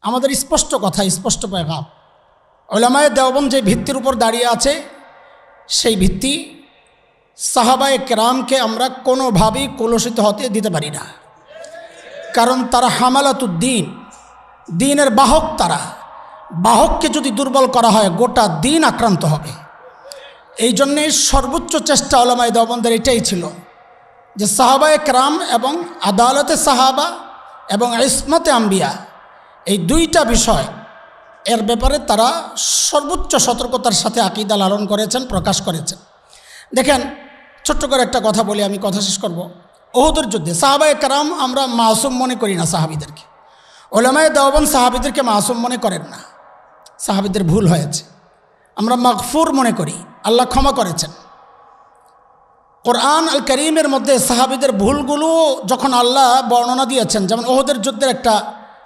আমাদের স্পষ্ট কথা, স্পষ্ট পেগাম। উলামায়ে দেওবন্দ যে ভিত্তির উপর দাঁড়িয়ে আছে সেই ভিত্তি সাহাবায়ে কেরামকে আমরা কোনোভাবেই কলুষিত হতে দিতে পারি না। কারণ তারা হামালাতুদ্দিন, দ্বীনের বাহক। তারা বাহককে যদি দুর্বল করা হয় গোটা দ্বীন আক্রান্ত হবে। এই জন্যে সর্বোচ্চ চেষ্টা উলামায়ে দেওবন্দের এটাই ছিল যে সাহাবায়ে কেরাম এবং আদালতে সাহাবা এবং ইসমতে আম্বিয়া, এই দুইটা বিষয় এর ব্যাপারে তারা সর্বোচ্চ সতর্কতার সাথে আকীদা লালন করেছেন, প্রকাশ করেছেন। দেখেন, ছোট্ট করে একটা কথা বলি, আমি কথা শেষ করব। উহুদের যুদ্ধে সাহাবায়ে কেরাম আমরা মাসুম মনে করি না সাহাবীদেরকে। উলামায়ে দেওবন্দ সাহাবীদেরকে মাসুম মনে করেন না। সাহাবীদের ভুল হয়েছে, আমরা মাগফুর মনে করি, আল্লাহ ক্ষমা করেছেন। কোরআন আল করিমের মধ্যে সাহাবীদের ভুলগুলো যখন আল্লাহ বর্ণনা দিয়েছেন, যেমন উহুদের যুদ্ধের একটা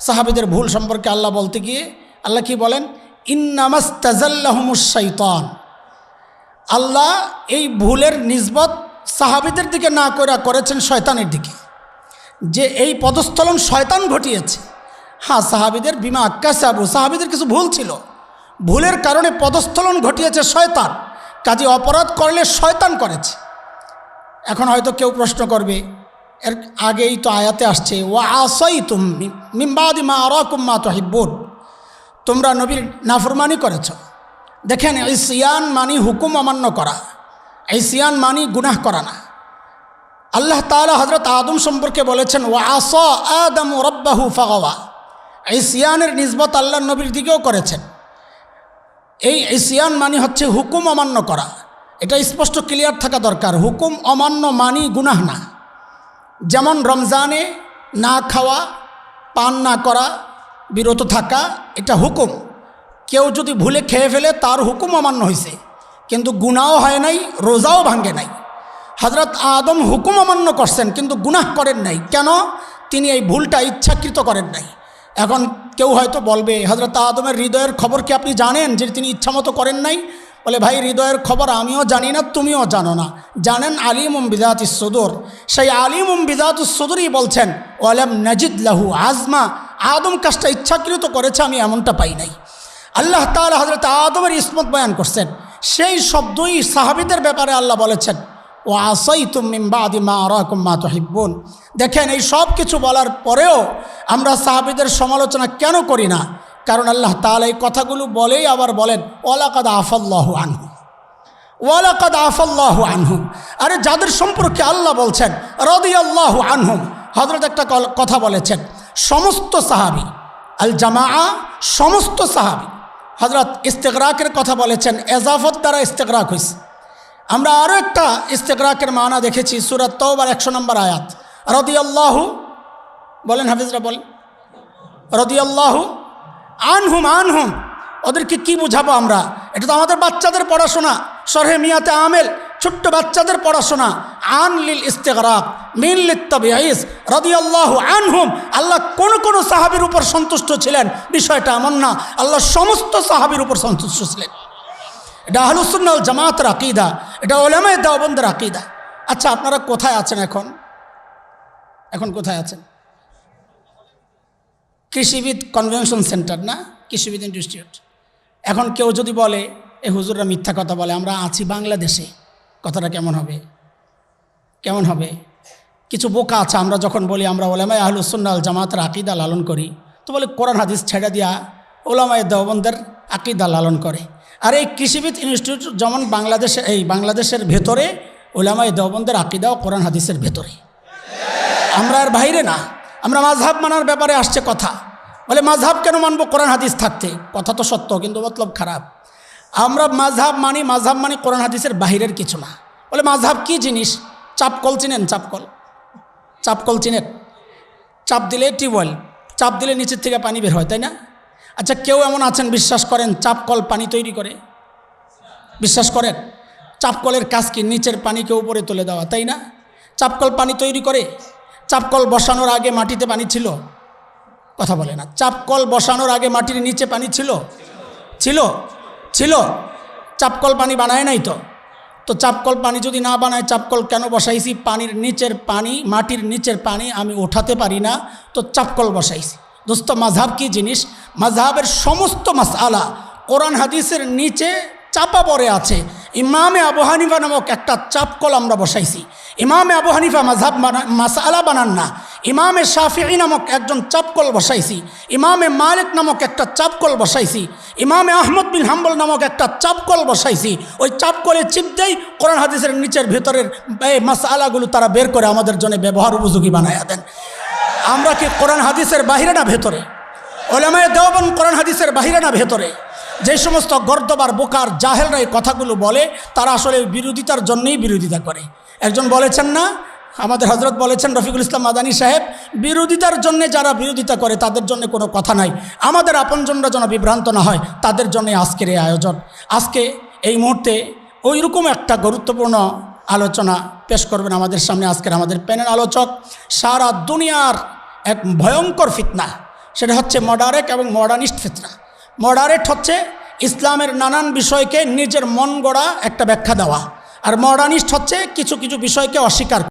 সাহাবীদের ভুল সম্পর্কে আল্লাহ বলতে গিয়ে আল্লাহ কি বলেন, ইন্নামাস্তাজাল্লাহুমুশ শাইতান। আল্লাহ এই ভুলের নিসবত সাহাবীদের দিকে না করেছেন শয়তানের দিকে, যে এই পদস্থলন শয়তান ঘটিয়েছে। হ্যাঁ, সাহাবীদের বিমা কাসাবু, সাহাবীদের কিছু ভুল ছিল, ভুলের কারণে পদস্থলন ঘটিয়েছে শয়তান। কাজে অপরাধ করলে শয়তান করেছে। এখন হয়তো কেউ প্রশ্ন করবে, এর আগেই তো আয়াতে আসছে ওয়া আসাইতুম মিন বাদি মা আরাকুম মা তুহিব্বুন, তোমরা নবীর নাফরমানি করেছ। দেখেন, ইসিয়ান মানি হুকুম অমান্য করা, ইসিয়ান মানি গুনাহ করা না। আল্লাহ তাআলা হযরত আদম সম্পর্কে বলেছেন ওয়া আসা আদামু রাব্বাহু ফাগাওয়া। ইসিয়ানের নিসবত আল্লাহর নবীর দিকেও করেছেন। এই ইসিয়ান মানি হচ্ছে হুকুম অমান্য করা, এটা স্পষ্ট ক্লিয়ার থাকা দরকার। হুকুম অমান্য মানি গুনাহ না। যেমন রমজানে না খাওয়া, পান না করা, বিরত থাকা, এটা হুকুম। কেউ যদি ভুলে খেয়ে ফেলে তার হুকুম অমান্য হয়েছে, কিন্তু গুনাহও হয় নাই, রোজাও ভাঙ্গে নাই। হযরত আদম হুকুম অমান্য করছেন কিন্তু গুনাহ করেন নাই। কেন? তিনি এই ভুলটা ইচ্ছাকৃত করেন নাই। এখন কেউ হয়তো বলবে, হযরত আদমের হৃদয়ের খবর কি আপনি জানেন যে তিনি ইচ্ছামতো করেন নাই? বলে, ভাই, হৃদয়ের খবর আমিও জানি না, তুমিও জানো না। জানেন আলিমুম বিযাতিস সুদূর। সেই আলিমুম বিযাতিস সুদূরই বলছেন ওয়ালাম নাজিদ লাহু আজমা। আদম কাজটা ইচ্ছাকৃত করেছে, আমি এমনটা পাই নাই। আল্লাহ তাআলা হযরত আদমের ইসমত বয়ান করছেন, সেই শব্দই সাহাবীদের ব্যাপারে আল্লাহ বলেছেন ওয়া আসাইতুম মিন বাদি মা আরাকুম মা তুহিব্বুন। দেখেন, এই সব কিছু বলার পরেও আমরা সাহাবীদের সমালোচনা কেন করি না? কারণ আল্লাহ তাআলা এই কথাগুলো বলেই আবার বলেন ওয়ালাকাদ আফাল্লাহু আনহুম, ওয়ালাকাদ আফাল্লাহু আনহুম। আরে যাদের সম্পর্কে আল্লাহ বলছেন রাদিয়াল্লাহু আনহুম, হযরত একটা কথা বলেছেন, সমস্ত সাহাবী আল জামাআ, সমস্ত সাহাবী। হযরত ইস্তিগরাকের কথা বলেছেন, এজাফত দ্বারা ইস্তিগরাক হয়েছে। আমরা আরও একটা ইস্তিগরাকের মানা দেখেছি সূরা তাওবার 100 নম্বর আয়াত। রাদিয়াল্লাহু, বলেন হাফিজরা, বলেন রাদিয়াল্লাহু আনহুম। আনহুম ওদেরকে কি বুঝাবো আমরা? এটা তো আমাদের বাচ্চাদের পড়াশোনা, শরহে মিয়াতে আমেল, ছোট্ট বাচ্চাদের পড়াশোনা। আন লিল ইস্তিগরাক মিন লিত তাবিঈস রাদিয়াল্লাহু আনহুম। আল্লাহ কোন সাহাবীর উপর সন্তুষ্ট ছিলেন বিষয়টা এমন না, আল্লাহ সমস্ত সাহাবীর উপর সন্তুষ্ট ছিলেন। এটা আহলুস সুন্নাহ ওয়াল জামাতের আকীদা, এটা উলামায়ে দেওবন্দের আকীদা। আচ্ছা, আপনারা কোথায় আছেন এখন কোথায় আছেন? কৃষিবিদ কনভেনশন সেন্টার না, কৃষিবিদ ইনস্টিটিউট। এখন কেউ যদি বলে এ হুজুররা মিথ্যা কথা বলে, আমরা আছি বাংলাদেশে, কথাটা কেমন হবে? কেমন হবে? কিছু বোকা আছে, আমরা যখন বলি আমরা উলামায়ে আহলুস সুন্নাহ ওয়াল জামাতের আকীদা লালন করি, তো বলে কোরআন হাদিস ছেড়ে দিয়া উলামায়ে দেওবন্দের আকীদা লালন করে। আর এই কৃষিবিদ ইনস্টিটিউট যেমন বাংলাদেশের ভেতরে, উলামায়ে দেওবন্দের আকীদাও কোরআন হাদিসের ভেতরে, আমরা আর বাইরে না। আমরা মাযহাব মানার ব্যাপারে আসছে কথা, বলে মাযহাব কেন মানবো কোরআন হাদিস থাকতে? কথা তো সত্য, কিন্তু মতলব খারাপ। আমরা মাযহাব মানি কোরআন হাদিসের বাহিরের কিছু না। বলে মাযহাব কি জিনিস? চাপকল চিনেন? চাপকল চিনেন? চাপ দিলে টিউবওয়েল, চাপ দিলে নিচের থেকে পানি বের হয়, তাই না? আচ্ছা, কেউ এমন আছেন বিশ্বাস করেন চাপকল পানি তৈরি করে? বিশ্বাস করেন? চাপকলের কাজ কি? নিচের পানিকে উপরে তুলে দেওয়া, তাই না? চাপকল পানি তৈরি করে? চাপকল বসানোর আগে মাটিতে পানি ছিল? কথা বলে না। চাপকল বসানোর আগে মাটির নিচে পানি ছিল? ছিল। চাপকল পানি বানায় নাই তো চাপকল পানি যদি না বানায়, চাপকল কেন বসাইছি? পানির নিচের পানি, মাটির নিচের পানি আমি ওঠাতে পারি না, তো চাপকল বসাইছি। দোস্ত মাযহাব কি জিনিস? মাযহাবের সমস্ত মাসআলা কোরআন হাদিসের নিচে চাপা পড়ে আছে। ইমামে আবু হানিফা নামক একটা চাপকল আমরা বসাইছি। ইমামে আবু হানিফা মাযহাব মাসআলা বানান না, ইমামে শাফিঈ নামক একজন চাপকল বসাইছি। ইমামে মালিক নামক একটা চাপকল বসাইছি। ইমামে আহমদ বিন হাম্বল নামক একটা চাপকল বসাইছি। ওই চাপকলে চিপ দেই, কোরআন হাদিসের নিচের ভেতরের এই মাসআলাগুলো তারা বের করে আমাদের জন্য ব্যবহার উপযোগী বানায়া দেন। আমরা কি কোরআন হাদিসের বাহিরে না ভেতরে? উলামায়ে দেওবন্দ কোরআন হাদিসের বাহিরে না ভেতরে? যে সমস্ত গর্দবার বোকার জাহেলরা এই কথাগুলো বলে, তারা আসলে বিরোধিতার জন্যই বিরোধিতা করে। একজন বলেছেন না, আমাদের হযরত বলেছেন, রফিকুল ইসলাম মাদানী সাহেব, বিরোধিতার জন্য যারা বিরোধিতা করে তাদের জন্য কোনো কথা নাই, আমাদের আপনজনরা যেন বিভ্রান্ত না হয়, তাদের জন্য আজকের এই আয়োজন। আজকে এই মুহূর্তে ওই রকম একটা গুরুত্বপূর্ণ আলোচনা পেশ করবেন আমাদের সামনে আজকের আমাদের প্যানেল আলোচক। সারা দুনিয়ার এক ভয়ঙ্কর ফিতনা, সেটা হচ্ছে মডারেট এবং মডার্নিস্ট ফিতনা। মডারেট হচ্ছে ইসলামের নানান বিষয়কে নিজের মন গড়া একটা ব্যাখ্যা দেওয়া, আর মডার্নিস্ট হচ্ছে কিছু কিছু বিষয়কে অস্বীকার